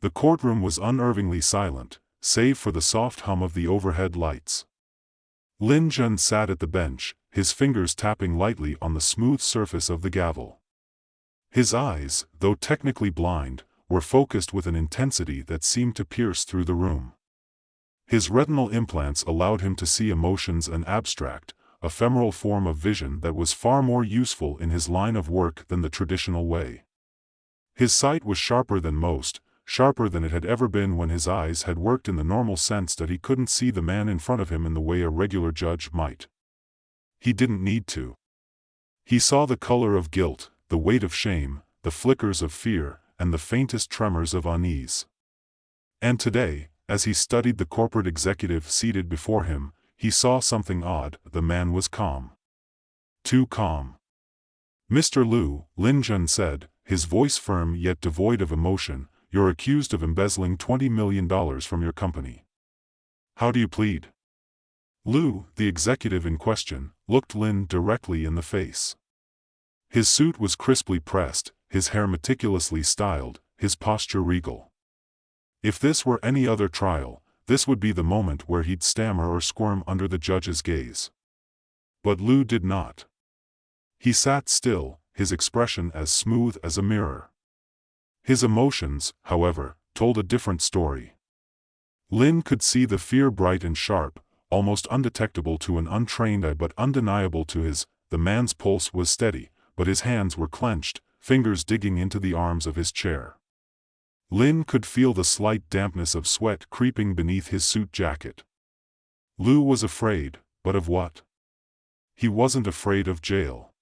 The courtroom was unnervingly silent, save for the soft hum of the overhead lights. Lin Jun sat at the bench, his fingers tapping lightly on the smooth surface of the gavel. His eyes, though technically blind, were focused with an intensity that seemed to pierce through the room. His retinal implants allowed him to see emotions, an abstract, ephemeral form of vision that was far more useful in his line of work than the traditional way. His sight was sharper than most, sharper than it had ever been when his eyes had worked in the normal sense that he couldn't see the man in front of him in the way a regular judge might. He didn't need to. He saw the color of guilt, the weight of shame, the flickers of fear, and the faintest tremors of unease. And today, as he studied the corporate executive seated before him, he saw something odd. The man was calm. Too calm. "Mr. Liu," Lin Jun said, his voice firm yet devoid of emotion, "you're accused of embezzling $20 million from your company. How do you plead?" Liu, the executive in question, looked Lin directly in the face. His suit was crisply pressed, his hair meticulously styled, his posture regal. If this were any other trial, this would be the moment where he'd stammer or squirm under the judge's gaze. But Liu did not. He sat still, his expression as smooth as a mirror. His emotions, however, told a different story. Lin could see the fear bright and sharp, almost undetectable to an untrained eye but undeniable to his. The man's pulse was steady, but his hands were clenched, fingers digging into the arms of his chair. Lin could feel the slight dampness of sweat creeping beneath his suit jacket. Liu was afraid, but of what? He wasn't afraid of jail.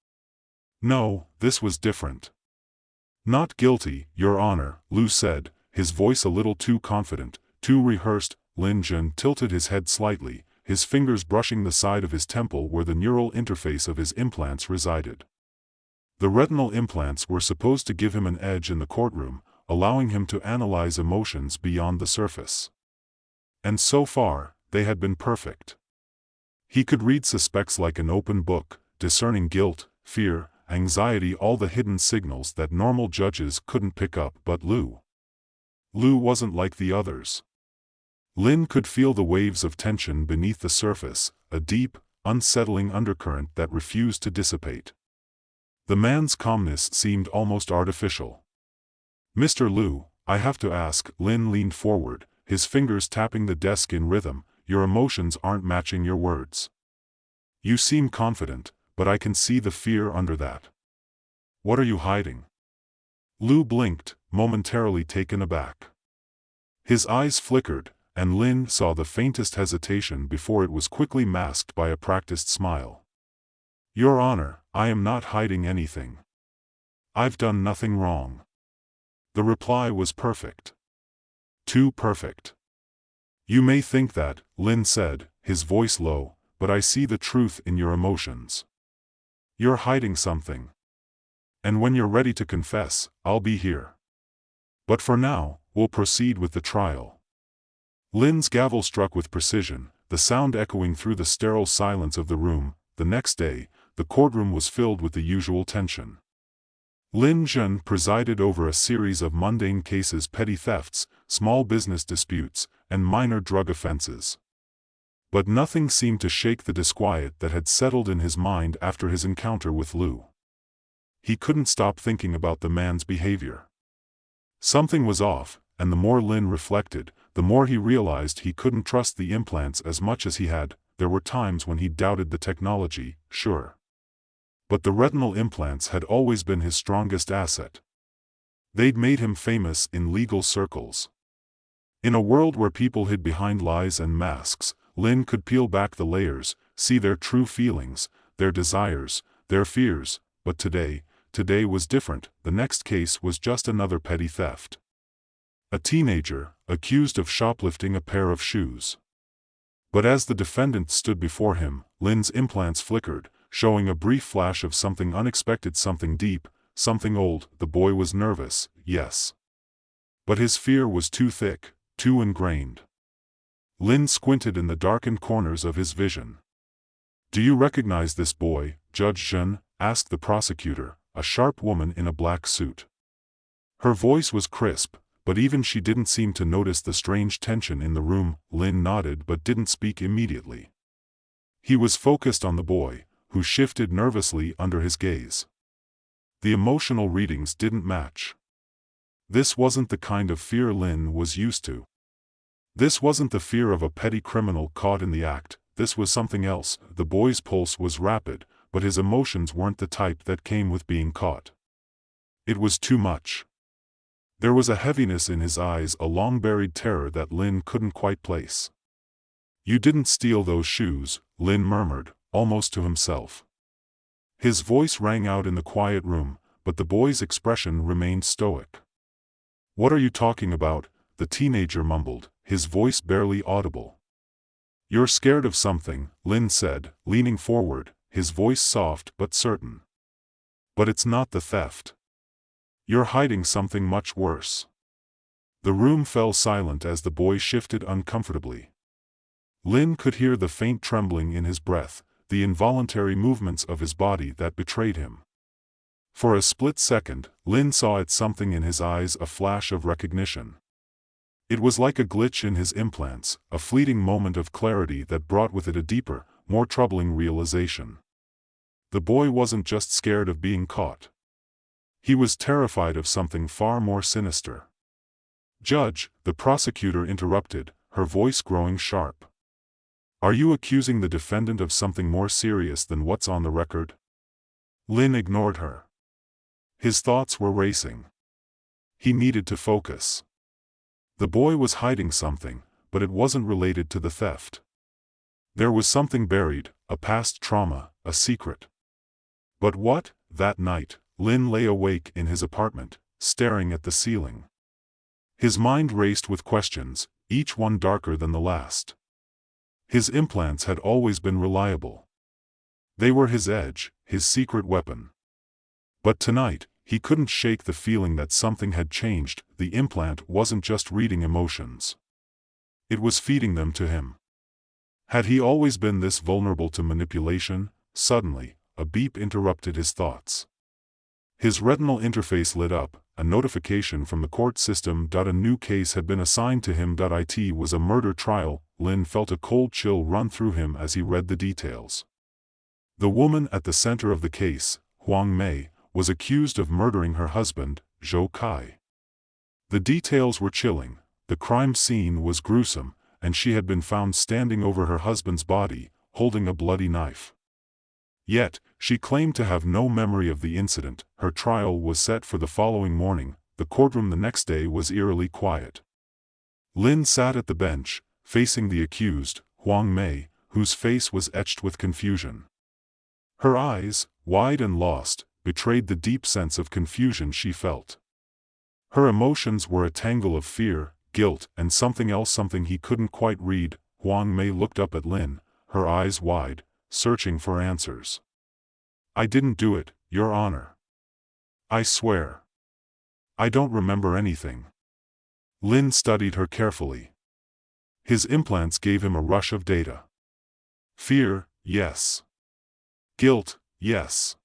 No, this was different. "Not guilty, Your Honor," Liu said, his voice a little too confident, too rehearsed. Lin Jun tilted his head slightly, his fingers brushing the side of his temple where the neural interface of his implants resided. The retinal implants were supposed to give him an edge in the courtroom, allowing him to analyze emotions beyond the surface. And so far, they had been perfect. He could read suspects like an open book, discerning guilt, fear, anxiety, all the hidden signals that normal judges couldn't pick up. But Liu wasn't like the others. Lin could feel the waves of tension beneath the surface, a deep, unsettling undercurrent that refused to dissipate. The man's calmness seemed almost artificial. "Mr. Liu, I have to ask," Lin leaned forward, his fingers tapping the desk in rhythm, "your emotions aren't matching your words. You seem confident, but I can see the fear under that. What are you hiding?" Liu blinked, momentarily taken aback. His eyes flickered, and Lin saw the faintest hesitation before it was quickly masked by a practiced smile. "Your Honor, I am not hiding anything. I've done nothing wrong." The reply was perfect. Too perfect. "You may think that," Lin said, his voice low, "but I see the truth in your emotions. You're hiding something. And when you're ready to confess, I'll be here. But for now, we'll proceed with the trial." Lin's gavel struck with precision, the sound echoing through the sterile silence of the room. The next day, the courtroom was filled with the usual tension. Lin Jun presided over a series of mundane cases: petty thefts, small business disputes, and minor drug offenses. But nothing seemed to shake the disquiet that had settled in his mind after his encounter with Liu. He couldn't stop thinking about the man's behavior. Something was off, and the more Lin reflected, the more he realized he couldn't trust the implants as much as he had. There were times when he doubted the technology, sure. But the retinal implants had always been his strongest asset. They'd made him famous in legal circles. In a world where people hid behind lies and masks, Lin could peel back the layers, see their true feelings, their desires, their fears. But today was different. The next case was just another petty theft. A teenager, accused of shoplifting a pair of shoes. But as the defendant stood before him, Lin's implants flickered, showing a brief flash of something unexpected, something deep, something old. The boy was nervous, yes. But his fear was too thick, too ingrained. Lin squinted in the darkened corners of his vision. "Do you recognize this boy, Judge Zhen?" asked the prosecutor, a sharp woman in a black suit. Her voice was crisp, but even she didn't seem to notice the strange tension in the room. Lin nodded but didn't speak immediately. He was focused on the boy, who shifted nervously under his gaze. The emotional readings didn't match. This wasn't the kind of fear Lin was used to. This wasn't the fear of a petty criminal caught in the act, this was something else. The boy's pulse was rapid, but his emotions weren't the type that came with being caught. It was too much. There was a heaviness in his eyes, a long-buried terror that Lin couldn't quite place. "You didn't steal those shoes," Lin murmured, almost to himself. His voice rang out in the quiet room, but the boy's expression remained stoic. "What are you talking about?" the teenager mumbled, his voice barely audible. "You're scared of something," Lin said, leaning forward, his voice soft but certain. "But it's not the theft. You're hiding something much worse." The room fell silent as the boy shifted uncomfortably. Lin could hear the faint trembling in his breath, the involuntary movements of his body that betrayed him. For a split second, Lin saw something in his eyes, a flash of recognition. It was like a glitch in his implants, a fleeting moment of clarity that brought with it a deeper, more troubling realization. The boy wasn't just scared of being caught. He was terrified of something far more sinister. "Judge," the prosecutor interrupted, her voice growing sharp. "Are you accusing the defendant of something more serious than what's on the record?" Lin ignored her. His thoughts were racing. He needed to focus. The boy was hiding something, but it wasn't related to the theft. There was something buried, a past trauma, a secret. But what? That night, Lin lay awake in his apartment, staring at the ceiling. His mind raced with questions, each one darker than the last. His implants had always been reliable. They were his edge, his secret weapon. But tonight, he couldn't shake the feeling that something had changed. The implant wasn't just reading emotions. It was feeding them to him. Had he always been this vulnerable to manipulation? Suddenly, a beep interrupted his thoughts. His retinal interface lit up, a notification from the court system. A new case had been assigned to him. It was a murder trial. Lin felt a cold chill run through him as he read the details. The woman at the center of the case, Huang Mei, was accused of murdering her husband, Zhou Kai. The details were chilling, the crime scene was gruesome, and she had been found standing over her husband's body, holding a bloody knife. Yet, she claimed to have no memory of the incident. Her trial was set for the following morning. The courtroom the next day was eerily quiet. Lin sat at the bench, facing the accused, Huang Mei, whose face was etched with confusion. Her eyes, wide and lost, betrayed the deep sense of confusion she felt. Her emotions were a tangle of fear, guilt, and something else, something he couldn't quite read. Huang Mei looked up at Lin, her eyes wide, searching for answers. "I didn't do it, Your Honor. I swear. I don't remember anything." Lin studied her carefully. His implants gave him a rush of data. Fear, yes. Guilt, yes.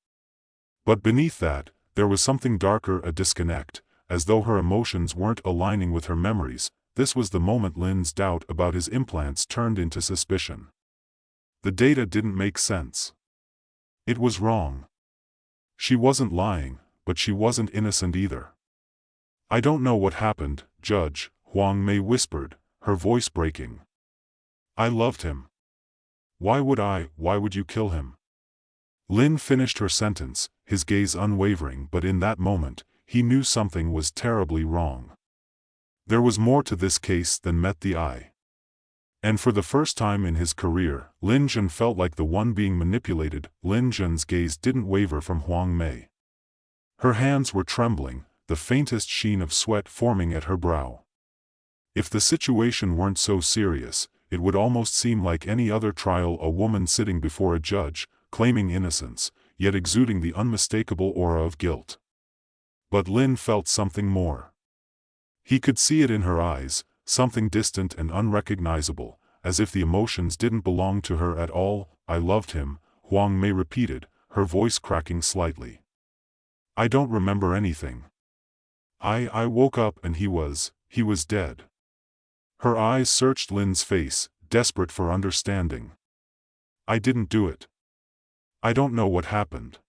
But beneath that, there was something darker, a disconnect, as though her emotions weren't aligning with her memories. This was the moment Lin's doubt about his implants turned into suspicion. The data didn't make sense. It was wrong. She wasn't lying, but she wasn't innocent either. "I don't know what happened, Judge," Huang Mei whispered, her voice breaking. "I loved him. Why would you kill him?" Lin finished her sentence, his gaze unwavering, but in that moment, he knew something was terribly wrong. There was more to this case than met the eye. And for the first time in his career, Lin Jun felt like the one being manipulated. Lin Jun's gaze didn't waver from Huang Mei. Her hands were trembling, the faintest sheen of sweat forming at her brow. If the situation weren't so serious, it would almost seem like any other trial, a woman sitting before a judge, claiming innocence, yet exuding the unmistakable aura of guilt. But Lin felt something more. He could see it in her eyes, something distant and unrecognizable, as if the emotions didn't belong to her at all. "I loved him," Huang Mei repeated, her voice cracking slightly. "I don't remember anything." I woke up and he was dead. Her eyes searched Lin's face, desperate for understanding. I didn't do it. I don't know what happened.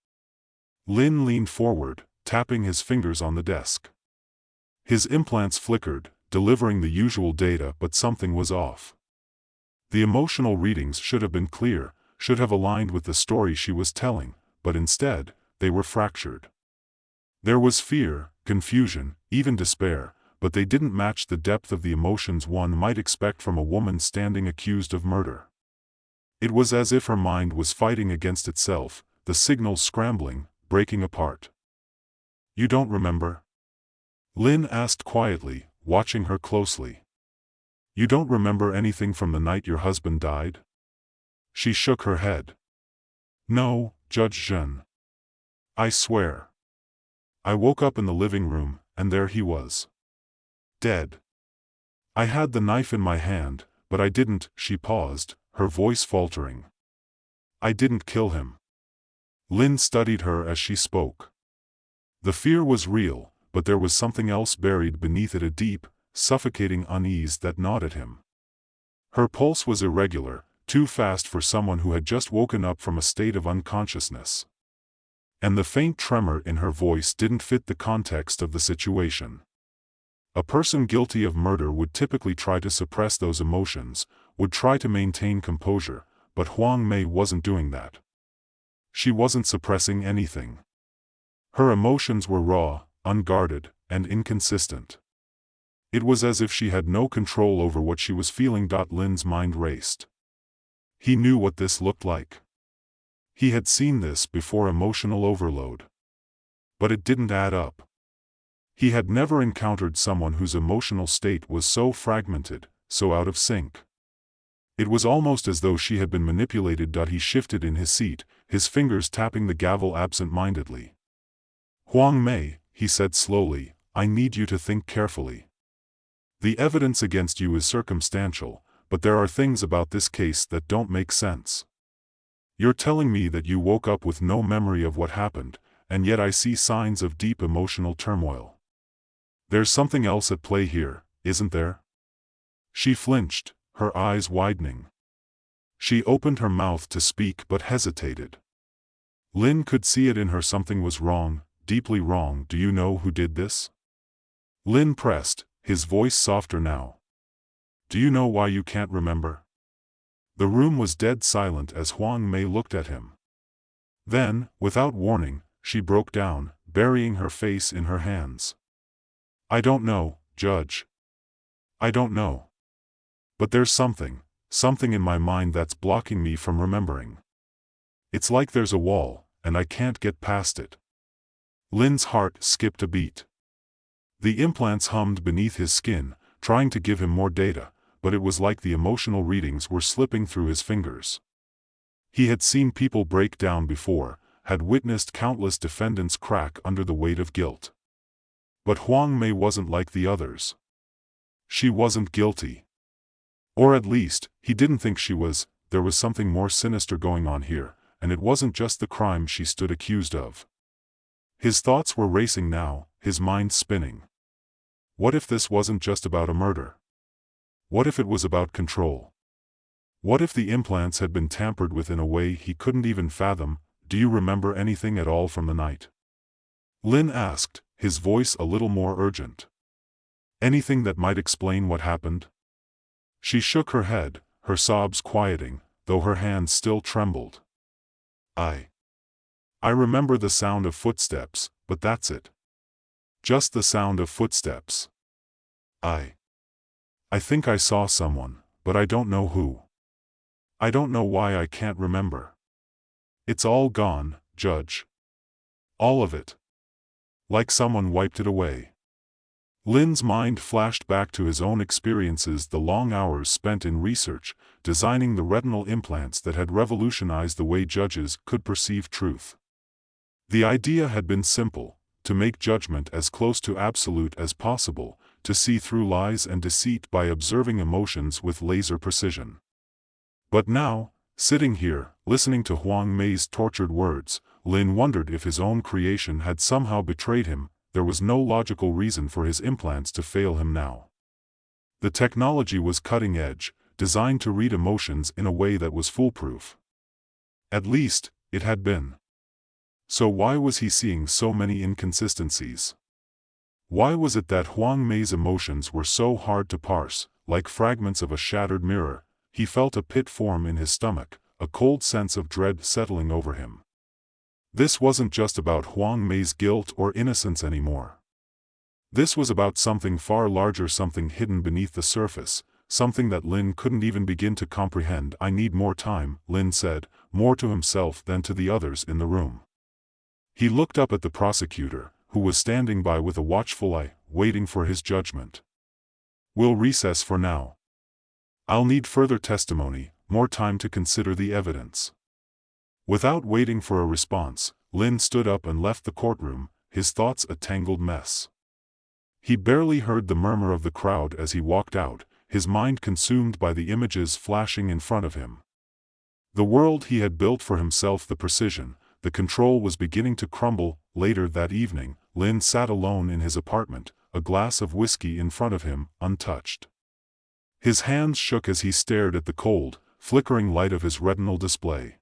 Lin leaned forward, tapping his fingers on the desk. His implants flickered, delivering the usual data, but something was off. The emotional readings should have been clear, should have aligned with the story she was telling, but instead, they were fractured. There was fear, confusion, even despair, but they didn't match the depth of the emotions one might expect from a woman standing accused of murder. It was as if her mind was fighting against itself, the signals scrambling, breaking apart. You don't remember? Lin asked quietly, watching her closely. You don't remember anything from the night your husband died? She shook her head. No, Judge Zhen. I swear. I woke up in the living room, and there he was. Dead. I had the knife in my hand, but I didn't. She paused, her voice faltering. I didn't kill him. Lin studied her as she spoke. The fear was real, but there was something else buried beneath it, a deep, suffocating unease that gnawed at him. Her pulse was irregular, too fast for someone who had just woken up from a state of unconsciousness. And the faint tremor in her voice didn't fit the context of the situation. A person guilty of murder would typically try to suppress those emotions, would try to maintain composure, but Huang Mei wasn't doing that. She wasn't suppressing anything. Her emotions were raw, unguarded, and inconsistent. It was as if she had no control over what she was feeling. Lin's mind raced. He knew what this looked like. He had seen this before, emotional overload. But it didn't add up. He had never encountered someone whose emotional state was so fragmented, so out of sync. It was almost as though she had been manipulated. He shifted in his seat, his fingers tapping the gavel absent-mindedly. Huang Mei, he said slowly, I need you to think carefully. The evidence against you is circumstantial, but there are things about this case that don't make sense. You're telling me that you woke up with no memory of what happened, and yet I see signs of deep emotional turmoil. There's something else at play here, isn't there? She flinched, her eyes widening. She opened her mouth to speak but hesitated. Lin could see it in her. Something was wrong, deeply wrong. Do you know who did this? Lin pressed, his voice softer now. Do you know why you can't remember? The room was dead silent as Huang Mei looked at him. Then, without warning, she broke down, burying her face in her hands. I don't know, Judge. I don't know. But there's something in my mind that's blocking me from remembering. It's like there's a wall, and I can't get past it. Lin's heart skipped a beat. The implants hummed beneath his skin, trying to give him more data, but it was like the emotional readings were slipping through his fingers. He had seen people break down before, had witnessed countless defendants crack under the weight of guilt. But Huang Mei wasn't like the others. She wasn't guilty. Or at least, he didn't think she was. There was something more sinister going on here, and it wasn't just the crime she stood accused of. His thoughts were racing now, his mind spinning. What if this wasn't just about a murder? What if it was about control? What if the implants had been tampered with in a way he couldn't even fathom? Do you remember anything at all from the night? Lin asked, his voice a little more urgent. Anything that might explain what happened? She shook her head, her sobs quieting, though her hands still trembled. I remember the sound of footsteps, but that's it. Just the sound of footsteps. I think I saw someone, but I don't know who. I don't know why I can't remember. It's all gone, Judge. All of it. Like someone wiped it away. Lin's mind flashed back to his own experiences, the long hours spent in research, designing the retinal implants that had revolutionized the way judges could perceive truth. The idea had been simple, to make judgment as close to absolute as possible, to see through lies and deceit by observing emotions with laser precision. But now, sitting here, listening to Huang Mei's tortured words, Lin wondered if his own creation had somehow betrayed him, there was no logical reason for his implants to fail him now. The technology was cutting edge, designed to read emotions in a way that was foolproof. At least, it had been. So why was he seeing so many inconsistencies? Why was it that Huang Mei's emotions were so hard to parse, like fragments of a shattered mirror? He felt a pit form in his stomach, a cold sense of dread settling over him. This wasn't just about Huang Mei's guilt or innocence anymore. This was about something far larger, something hidden beneath the surface, something that Lin couldn't even begin to comprehend. "I need more time," Lin said, more to himself than to the others in the room. He looked up at the prosecutor, who was standing by with a watchful eye, waiting for his judgment. "We'll recess for now. I'll need further testimony, more time to consider the evidence." Without waiting for a response, Lin stood up and left the courtroom, his thoughts a tangled mess. He barely heard the murmur of the crowd as he walked out, his mind consumed by the images flashing in front of him. The world he had built for himself, the precision, the control, was beginning to crumble. Later that evening, Lin sat alone in his apartment, a glass of whiskey in front of him, untouched. His hands shook as he stared at the cold, flickering light of his retinal display.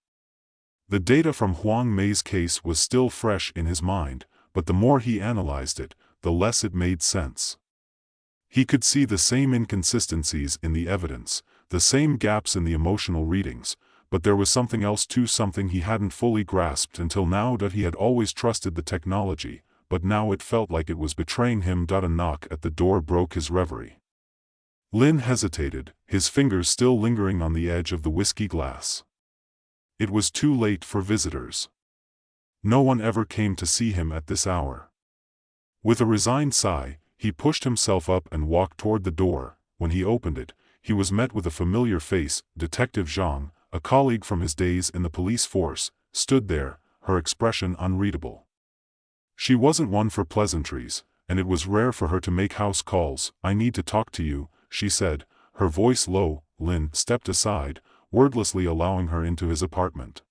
The data from Huang Mei's case was still fresh in his mind, but the more he analyzed it, the less it made sense. He could see the same inconsistencies in the evidence, the same gaps in the emotional readings, but there was something else too, something he hadn't fully grasped until now. That he had always trusted the technology, but now it felt like it was betraying him. A knock at the door broke his reverie. Lin hesitated, his fingers still lingering on the edge of the whiskey glass. It was too late for visitors. No one ever came to see him at this hour. With a resigned sigh, he pushed himself up and walked toward the door. When he opened it, he was met with a familiar face. Detective Zhang, a colleague from his days in the police force, stood there, her expression unreadable. She wasn't one for pleasantries, and it was rare for her to make house calls. "I need to talk to you," she said, her voice low. Lin stepped aside, wordlessly allowing her into his apartment.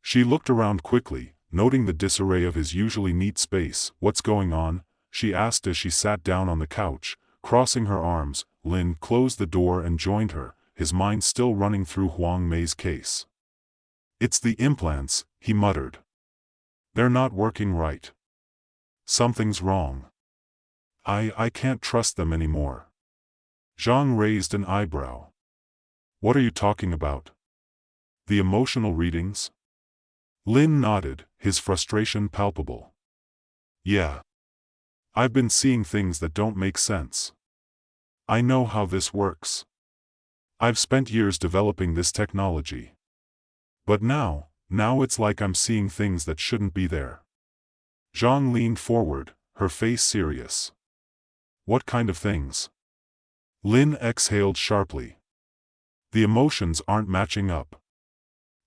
She looked around quickly, noting the disarray of his usually neat space. "What's going on?" she asked as she sat down on the couch, crossing her arms. Lin closed the door and joined her, his mind still running through Huang Mei's case. "It's the implants," he muttered. "They're not working right. Something's wrong. I can't trust them anymore." Zhang raised an eyebrow. "What are you talking about? The emotional readings?" Lin nodded, his frustration palpable. "Yeah. I've been seeing things that don't make sense. I know how this works. I've spent years developing this technology. But now it's like I'm seeing things that shouldn't be there." Zhang leaned forward, her face serious. "What kind of things?" Lin exhaled sharply. "The emotions aren't matching up.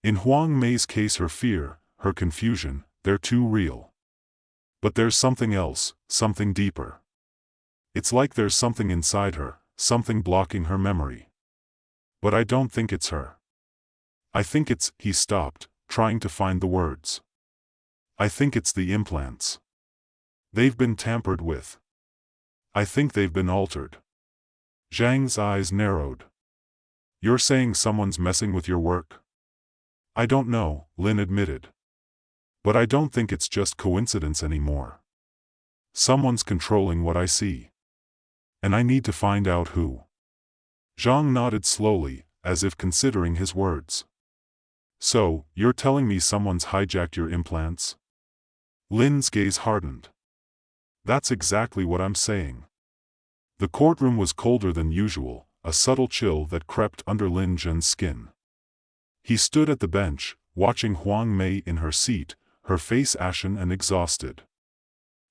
In Huang Mei's case, her fear, her confusion, they're too real. But there's something else, something deeper. It's like there's something inside her, something blocking her memory. But I don't think it's her. I think it's—" He stopped, trying to find the words. "I think it's the implants. They've been tampered with. I think they've been altered." Zhang's eyes narrowed. "You're saying someone's messing with your work?" "I don't know," Lin admitted. "But I don't think it's just coincidence anymore. Someone's controlling what I see. And I need to find out who." Zhang nodded slowly, as if considering his words. "So, you're telling me someone's hijacked your implants?" Lin's gaze hardened. "That's exactly what I'm saying." The courtroom was colder than usual, a subtle chill that crept under Lin Zhen's skin. He stood at the bench, watching Huang Mei in her seat, her face ashen and exhausted.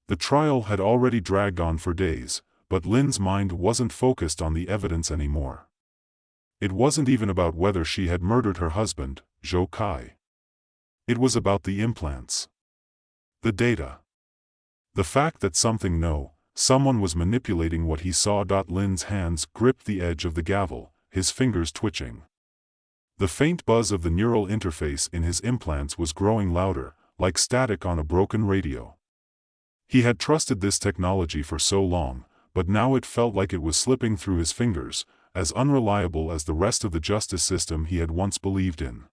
The trial had already dragged on for days, but Lin's mind wasn't focused on the evidence anymore. It wasn't even about whether she had murdered her husband, Zhou Kai. It was about the implants. The data. The fact that someone was manipulating what he saw. Lin's hands gripped the edge of the gavel, his fingers twitching. The faint buzz of the neural interface in his implants was growing louder, like static on a broken radio. He had trusted this technology for so long, but now it felt like it was slipping through his fingers, as unreliable as the rest of the justice system he had once believed in.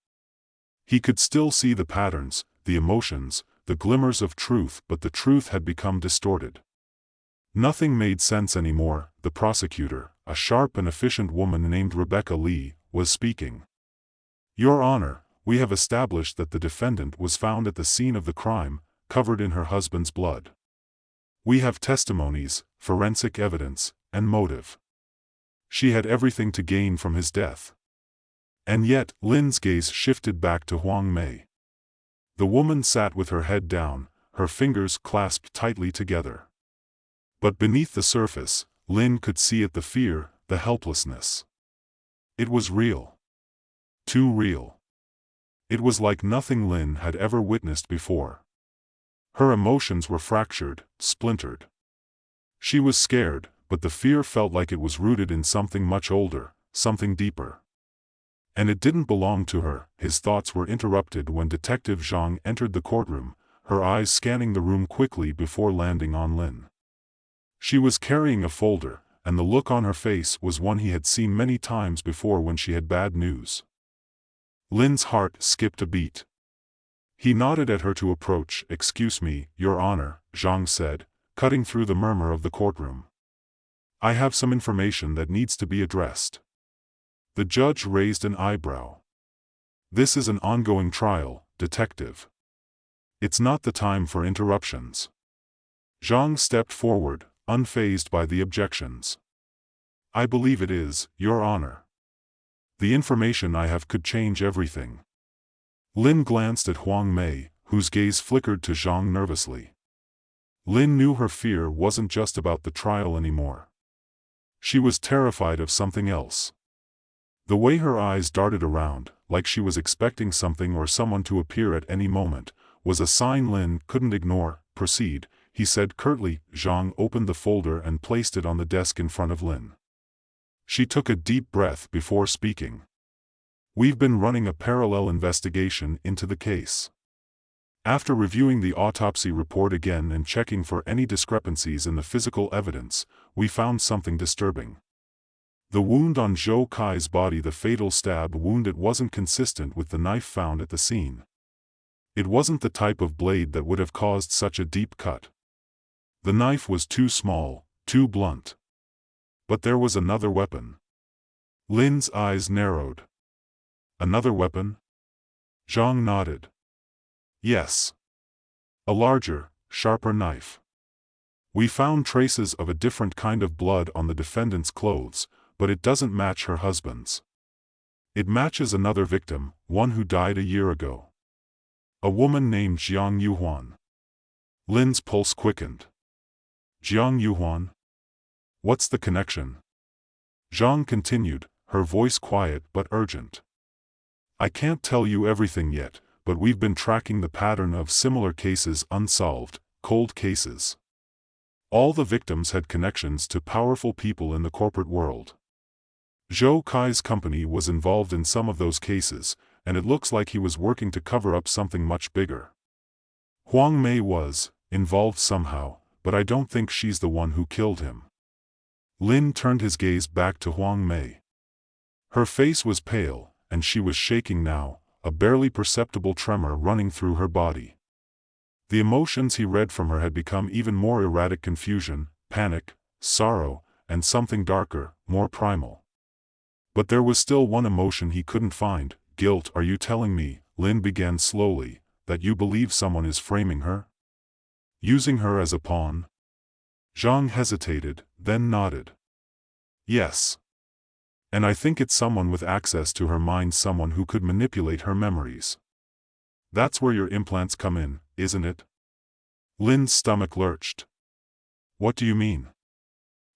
He could still see the patterns, the emotions, the glimmers of truth, but the truth had become distorted. Nothing made sense anymore. The prosecutor, a sharp and efficient woman named Rebecca Lee, was speaking. "Your Honor, we have established that the defendant was found at the scene of the crime, covered in her husband's blood. We have testimonies, forensic evidence, and motive. She had everything to gain from his death." And yet, Lin's gaze shifted back to Huang Mei. The woman sat with her head down, her fingers clasped tightly together. But beneath the surface, Lin could see the fear, the helplessness. It was real. Too real. It was like nothing Lin had ever witnessed before. Her emotions were fractured, splintered. She was scared, but the fear felt like it was rooted in something much older, something deeper. And it didn't belong to her. His thoughts were interrupted when Detective Zhang entered the courtroom, her eyes scanning the room quickly before landing on Lin. She was carrying a folder, and the look on her face was one he had seen many times before when she had bad news. Lin's heart skipped a beat. He nodded at her to approach. "Excuse me, Your Honor," Zhang said, cutting through the murmur of the courtroom. "I have some information that needs to be addressed." The judge raised an eyebrow. "This is an ongoing trial, Detective. It's not the time for interruptions." Zhang stepped forward, unfazed by the objections. "I believe it is, Your Honor. The information I have could change everything." Lin glanced at Huang Mei, whose gaze flickered to Zhang nervously. Lin knew her fear wasn't just about the trial anymore. She was terrified of something else. The way her eyes darted around, like she was expecting something or someone to appear at any moment, was a sign Lin couldn't ignore. "Proceed," he said curtly. Zhang opened the folder and placed it on the desk in front of Lin. She took a deep breath before speaking. "We've been running a parallel investigation into the case. After reviewing the autopsy report again and checking for any discrepancies in the physical evidence, we found something disturbing. The wound on Zhou Kai's body, the fatal stab wound, it wasn't consistent with the knife found at the scene. It wasn't the type of blade that would have caused such a deep cut. The knife was too small, too blunt. But there was another weapon." Lin's eyes narrowed. "Another weapon?" Zhang nodded. "Yes. A larger, sharper knife. We found traces of a different kind of blood on the defendant's clothes, but it doesn't match her husband's. It matches another victim, one who died a year ago. A woman named Jiang Yuhuan." Lin's pulse quickened. "Jiang Yuhuan? What's the connection?" Zhang continued, her voice quiet but urgent. "I can't tell you everything yet, but we've been tracking the pattern of similar cases, unsolved, cold cases. All the victims had connections to powerful people in the corporate world. Zhou Kai's company was involved in some of those cases, and it looks like he was working to cover up something much bigger. Huang Mei was involved somehow, but I don't think she's the one who killed him." Lin turned his gaze back to Huang Mei. Her face was pale, and she was shaking now, a barely perceptible tremor running through her body. The emotions he read from her had become even more erratic: confusion, panic, sorrow, and something darker, more primal. But there was still one emotion he couldn't find: guilt. "Are you telling me," Lin began slowly, "that you believe someone is framing her? Using her as a pawn?" Zhang hesitated, then nodded. "Yes. And I think it's someone with access to her mind, someone who could manipulate her memories." "That's where your implants come in, isn't it?" Lin's stomach lurched. "What do you mean?"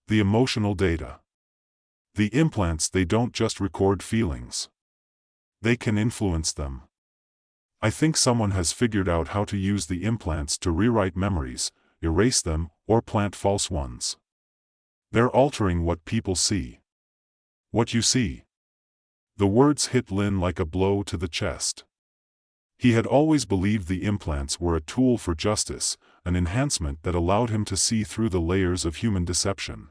"The emotional data. The implants, they don't just record feelings. They can influence them. I think someone has figured out how to use the implants to rewrite memories, erase them, or plant false ones. They're altering what people see." "What you see?" The words hit Lin like a blow to the chest. He had always believed the implants were a tool for justice, an enhancement that allowed him to see through the layers of human deception.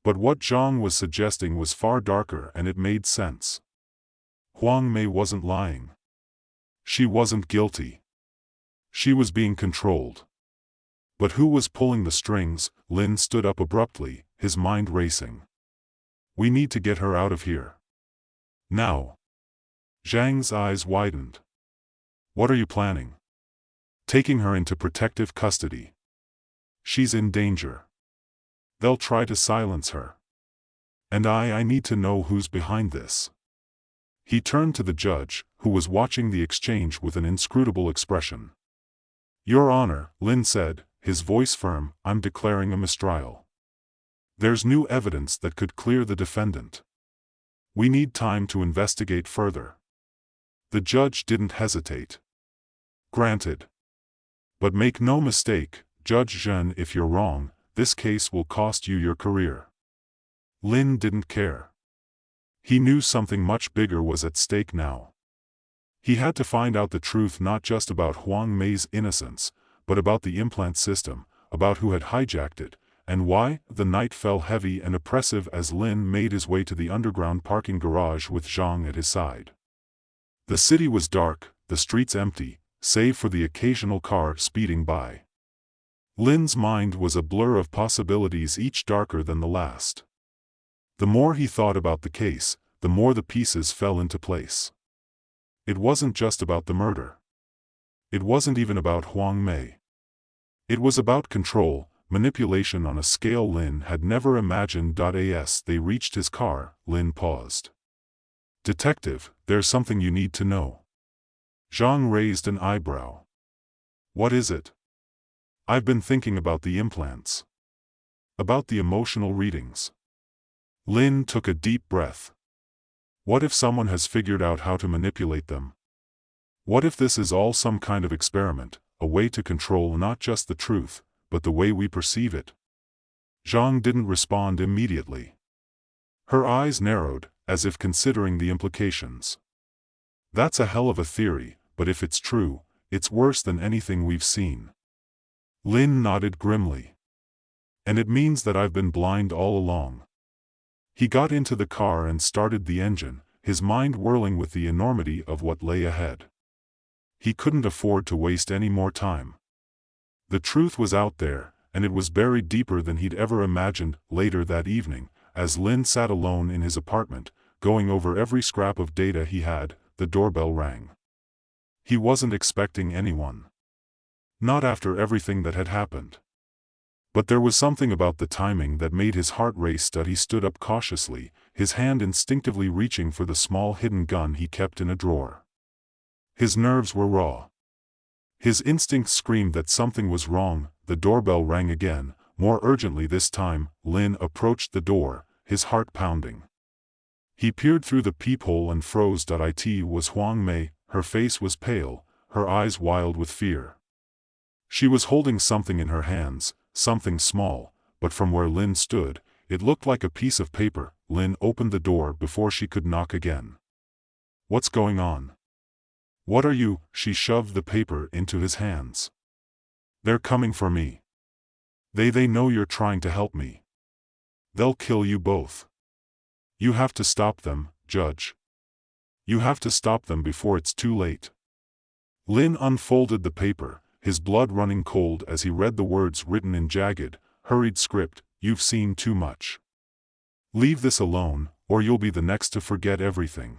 But what Zhang was suggesting was far darker, and it made sense. Huang Mei wasn't lying. She wasn't guilty. She was being controlled. But who was pulling the strings? Lin stood up abruptly, his mind racing. We need to get her out of here. Now. Zhang's eyes widened. What are you planning? Taking her into protective custody. She's in danger. They'll try to silence her. And I need to know who's behind this. He turned to the judge, who was watching the exchange with an inscrutable expression. Your Honor, Lin said, his voice firm, I'm declaring a mistrial. There's new evidence that could clear the defendant. We need time to investigate further. The judge didn't hesitate. Granted. But make no mistake, Judge Zhen, if you're wrong, this case will cost you your career. Lin didn't care. He knew something much bigger was at stake now. He had to find out the truth, not just about Huang Mei's innocence, but about the implant system, about who had hijacked it, and why. The night fell heavy and oppressive as Lin made his way to the underground parking garage with Zhang at his side. The city was dark, the streets empty, save for the occasional car speeding by. Lin's mind was a blur of possibilities, each darker than the last. The more he thought about the case, the more the pieces fell into place. It wasn't just about the murder. It wasn't even about Huang Mei. It was about control, manipulation on a scale Lin had never imagined. As they reached his car, Lin paused. Detective, there's something you need to know. Zhang raised an eyebrow. What is it? I've been thinking about the implants. About the emotional readings. Lin took a deep breath. What if someone has figured out how to manipulate them? What if this is all some kind of experiment, a way to control not just the truth, but the way we perceive it? Zhang didn't respond immediately. Her eyes narrowed, as if considering the implications. That's a hell of a theory, but if it's true, it's worse than anything we've seen. Lin nodded grimly. And it means that I've been blind all along. He got into the car and started the engine, his mind whirling with the enormity of what lay ahead. He couldn't afford to waste any more time. The truth was out there, and it was buried deeper than he'd ever imagined. Later that evening, as Lin sat alone in his apartment, going over every scrap of data he had, the doorbell rang. He wasn't expecting anyone. Not after everything that had happened. But there was something about the timing that made his heart race. He stood up cautiously, his hand instinctively reaching for the small hidden gun he kept in a drawer. His nerves were raw. His instincts screamed that something was wrong. The doorbell rang again, more urgently this time. Lin approached the door, his heart pounding. He peered through the peephole and froze. It was Huang Mei. Her face was pale, her eyes wild with fear. She was holding something in her hands, something small, but from where Lin stood, it looked like a piece of paper. Lin opened the door before she could knock again. What's going on? What are you? She shoved the paper into his hands. They're coming for me. They know you're trying to help me. They'll kill you both. You have to stop them, Judge. You have to stop them before it's too late. Lin unfolded the paper, his blood running cold as he read the words written in jagged, hurried script. You've seen too much. Leave this alone, or you'll be the next to forget everything.